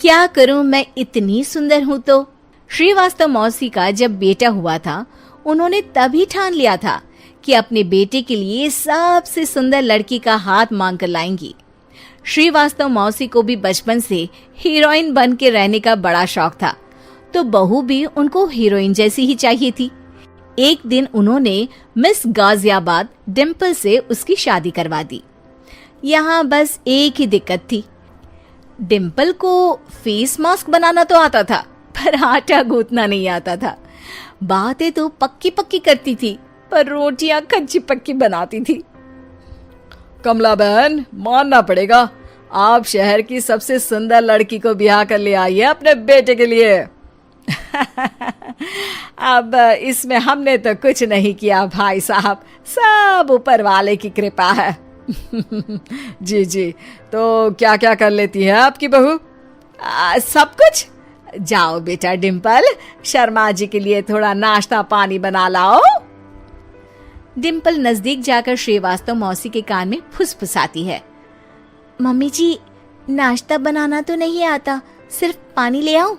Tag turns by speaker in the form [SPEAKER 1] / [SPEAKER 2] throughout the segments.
[SPEAKER 1] क्या करूं, मैं इतनी सुंदर हूं तो। श्रीवास्तव मौसी का जब बेटा हुआ था, उन्होंने तभी ठान लिया था कि अपने बेटे के लिए सबसे सुंदर लड़की का हाथ मांग कर लाएंगी। श्रीवास्तव मौसी को भी बचपन से हीरोइन बन के रहने का बड़ा शौक था, तो बहू भी उनको हीरोइन जैसी ही चाहिए थी। एक दिन उन्होंने मिस गाजियाबाद डिम्पल से उसकी शादी करवा दी। यहाँ बस एक ही दिक्कत थी, डिम्पल को फेस मास्क बनाना तो आता था, पर आटा गूंथना नहीं आता था। बातें तो पक्की पक्की करती थी, पर रोटियां कच्ची पक्की बनाती थी।
[SPEAKER 2] कमला बहन, मानना पड़ेगा, आप शहर की सबसे सुंदर लड़की को ब्याह कर ले आई है अपने बेटे के लिए।
[SPEAKER 1] अब इसमें हमने तो कुछ नहीं किया भाई साहब, सब ऊपर वाले की कृपा है।
[SPEAKER 2] जी जी, तो क्या क्या कर लेती है आपकी बहू?
[SPEAKER 1] सब कुछ। जाओ बेटा डिम्पल, शर्मा जी के लिए थोड़ा नाश्ता पानी बना लाओ। डिम्पल नजदीक जाकर श्रीवास्तव मौसी के कान में फुसफुसाती है। मम्मी जी, नाश्ता बनाना तो नहीं आता, सिर्फ पानी ले आओ।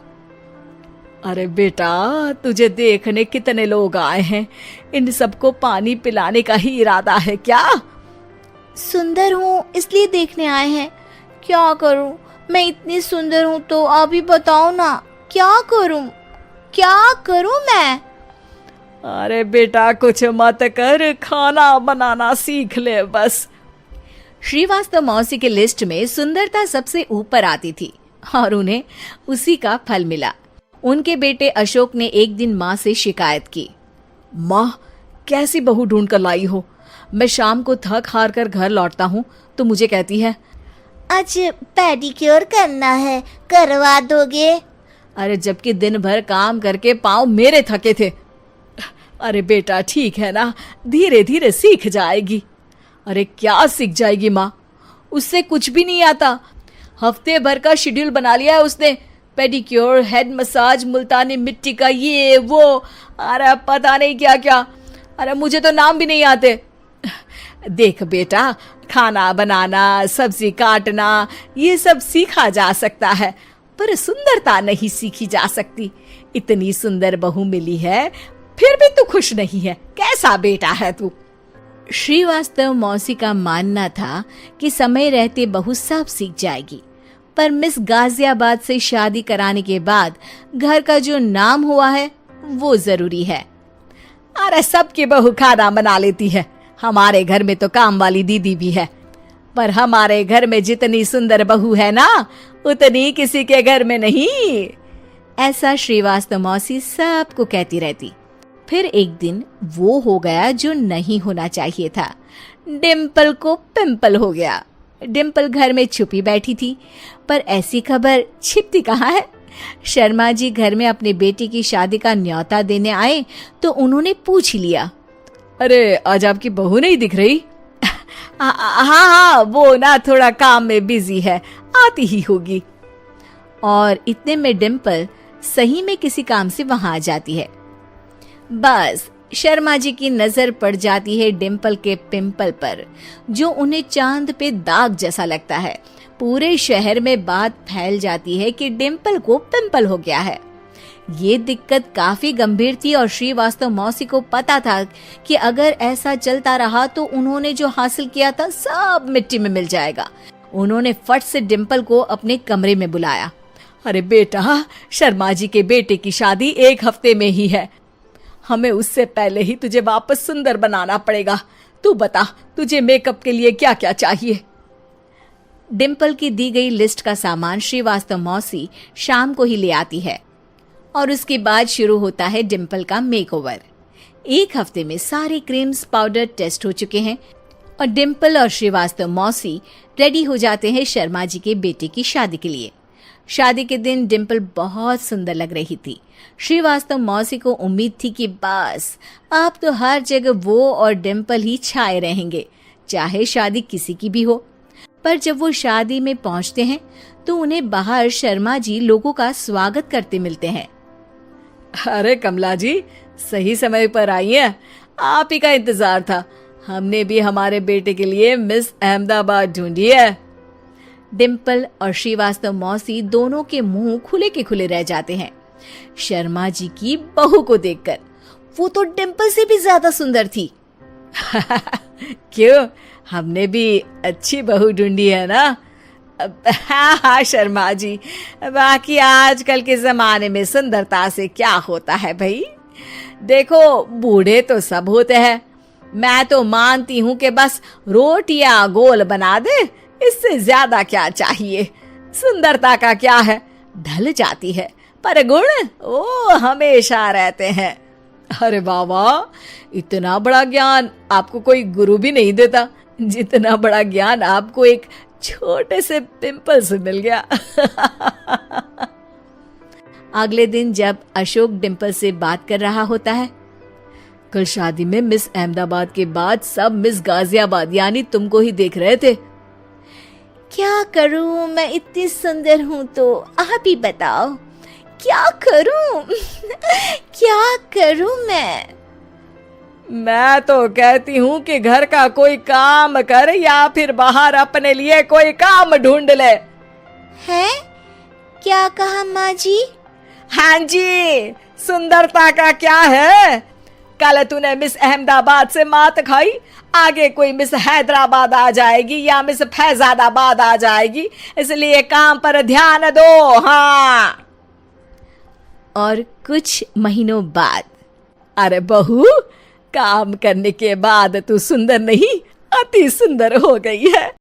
[SPEAKER 2] अरे बेटा, तुझे देखने कितने लोग आए हैं, इन सबको पानी पिलाने का ही इरादा है क्या?
[SPEAKER 1] सुंदर हूँ इसलिए देखने आए हैं। क्या करूँ, मैं इतनी सुंदर हूँ तो आप ही बताओ ना, क्या करूँ मैं?
[SPEAKER 2] अरे बेटा, कुछ मत कर, खाना बनाना सीख ले बस।
[SPEAKER 1] श्रीवास्तव मौसी के लिस्ट में सुंदरता सबसे ऊपर आती थी और उन्हें उसी का फल मिला। उनके बेटे अशोक ने एक दिन माँ से शिकायत की।
[SPEAKER 2] माँ, कैसी बहू ढूंढ कर लाई हो? मैं शाम को थक हार कर घर लौटता हूँ तो मुझे कहती है,
[SPEAKER 1] आज पेडिक्योर करना है, करवा दोगे?
[SPEAKER 2] अरे जबकि दिन भर काम करके पाँव मेरे थके थे। अरे बेटा, ठीक है ना, धीरे धीरे सीख जाएगी। अरे क्या सीख जाएगी माँ, उससे कुछ भी नहीं आता। हफ्ते भर का शेड्यूल बना लिया है उसने, पेडिक्योर, हेड मसाज, मुल्तानी मिट्टी का ये वो, अरे पता नहीं क्या क्या। अरे मुझे तो नाम भी नहीं आते। देख बेटा, खाना बनाना, सब्जी काटना, ये सब सीखा जा सकता है, पर सुंदरता नहीं सीखी जा सकती। इतनी सुंदर बहू मिली है, फिर भी तू खुश नहीं है, कैसा बेटा है तू? श्रीवास्तव मौसी का मानना था कि समय रहते बहू सब सीख जाएगी, पर मिस गाजियाबाद से शादी कराने के बाद घर का जो नाम हुआ है वो जरूरी है। अरे सबकी बहू खाना बना लेती है, हमारे घर में तो काम वाली दीदी भी है, पर हमारे घर में जितनी सुंदर बहू है ना, उतनी किसी के घर में नहीं। ऐसा श्रीवास्तव मौसी सबको कहती रहती। फिर एक दिन वो हो गया जो नहीं होना चाहिए था, डिम्पल को पिंपल हो गया। डिम्पल घर में छुपी बैठी थी, पर ऐसी खबर छिपती कहाँ है। शर्मा जी घर में अपने बेटी की शादी का न्योता देने आए तो उन्होंने पूछ लिया, अरे आज आपकी बहू नहीं दिख रही?
[SPEAKER 1] हाँ, वो ना थोड़ा काम में बिजी है, आती ही होगी। और इतने में डिम्पल सही में किसी काम से वहां आ जाती है। बस शर्मा जी की नजर पड़ जाती है डिम्पल के पिंपल पर, जो उन्हें चांद पे दाग जैसा लगता है। पूरे शहर में बात फैल जाती है कि डिम्पल को पिंपल हो गया है। ये दिक्कत काफी गंभीर थी और श्रीवास्तव मौसी को पता था कि अगर ऐसा चलता रहा तो उन्होंने जो हासिल किया था सब मिट्टी में मिल जाएगा। उन्होंने फट से डिम्पल को अपने कमरे में बुलाया।
[SPEAKER 2] अरे बेटा, शर्मा जी के बेटे की शादी 1 हफ्ते में ही है, हमें उससे पहले ही तुझे वापस सुंदर बनाना पड़ेगा। तू बता, तुझे मेकअप के लिए क्या क्या चाहिए?
[SPEAKER 1] डिम्पल की दी गई लिस्ट का सामान श्रीवास्तव मौसी शाम को ही ले आती है और उसके बाद शुरू होता है डिम्पल का मेकओवर। 1 हफ्ते में सारे क्रीम्स पाउडर टेस्ट हो चुके हैं और डिम्पल और श्रीवास्तव मौसी रेडी हो जाते हैं शर्मा जी के बेटे की शादी के लिए। शादी के दिन डिम्पल बहुत सुंदर लग रही थी। श्रीवास्तव मौसी को उम्मीद थी कि बस अब तो हर जगह वो और डिम्पल ही छाए रहेंगे, चाहे शादी किसी की भी हो। पर जब वो शादी में पहुंचते हैं तो उन्हें बाहर शर्मा जी लोगों का स्वागत करते मिलते हैं।
[SPEAKER 2] अरे कमला जी, सही समय पर आई हैं, आप ही का इंतजार था। हमने भी हमारे बेटे के लिए मिस अहमदाबाद ढूंढी है।
[SPEAKER 1] डिम्पल और श्रीवास्तव मौसी दोनों के मुंह खुले के खुले रह जाते हैं शर्मा जी की बहू को देखकर। वो तो डिम्पल से भी ज्यादा सुंदर थी।
[SPEAKER 2] क्यों, हमने भी अच्छी बहू ढूंढी है ना? हाँ हाँ शर्मा जी, बाकी आजकल के जमाने में सुंदरता से क्या होता है भाई। देखो, बूढ़े तो सब होते हैं। मैं तो मानती हूँ कि बस रोटियां गोल बना दे, इससे ज्यादा क्या चाहिए। सुंदरता का क्या है, ढल जाती है, पर गुण वो हमेशा रहते हैं। अरे बाबा, इतना बड़ा ज्ञान आपको कोई गुरु भी नहीं देता जितना बड़ा ज्ञान आपको एक छोटे से पिंपल से मिल गया।
[SPEAKER 1] अगले दिन जब अशोक डिम्पल से बात कर रहा होता है,
[SPEAKER 2] कल शादी में मिस अहमदाबाद के बाद सब मिस गाजियाबाद यानी तुमको ही देख रहे थे।
[SPEAKER 1] क्या करूं, मैं इतनी सुंदर हूं तो आप ही बताओ क्या करूं। क्या करूं
[SPEAKER 2] मैं तो कहती हूँ कि घर का कोई काम कर या फिर बाहर अपने लिए कोई काम ढूंढ ले।
[SPEAKER 1] है? क्या कहा माँ जी?
[SPEAKER 2] हाँ जी, सुंदरता का क्या है। कल तूने मिस अहमदाबाद से मात खाई, आगे कोई मिस हैदराबाद आ जाएगी या मिस फैजादाबाद आ जाएगी, इसलिए काम पर ध्यान दो। हाँ।
[SPEAKER 1] और कुछ महीनों बाद,
[SPEAKER 2] अरे बहू, काम करने के बाद तू सुंदर नहीं, अति सुंदर हो गई है।